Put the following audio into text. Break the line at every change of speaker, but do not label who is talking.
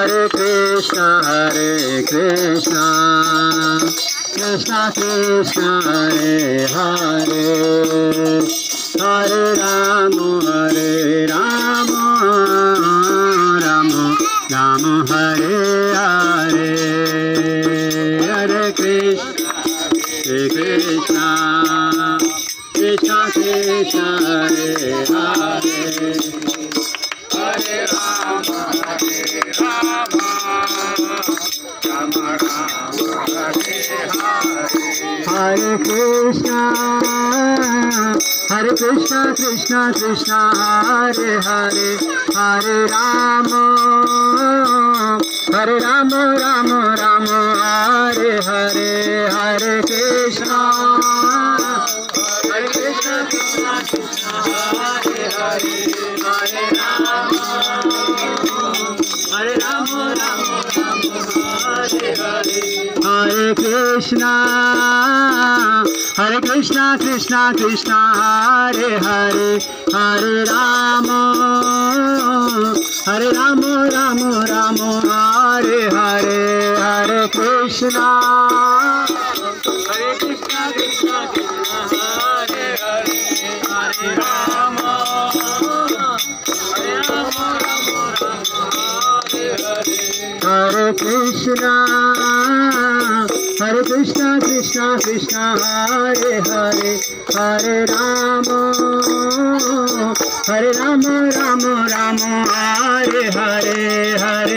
Hare Krishna Krishna Krishna Hare Hare Hare Rama Rama Rama Hare Hare Hare Krishna Krishna Krishna Krishna Hare Hare Hare Rama Rama Rama Hare Hare Krishna Krishna Krishna Hare Hare Hare Rama Rama Rama Hare Hare Hare Krishna Krishna Krishna Hare Hare Hare Rama Rama Hare Hare Hare Krishna Krishna Krishna Hare Hare Hare Rama Rama Hare Hare Hare Krishna Krishna Hare Hare Hare Rama Hare Krishna Krishna Hare Hare Hare Rama Rama Hare Hare Hare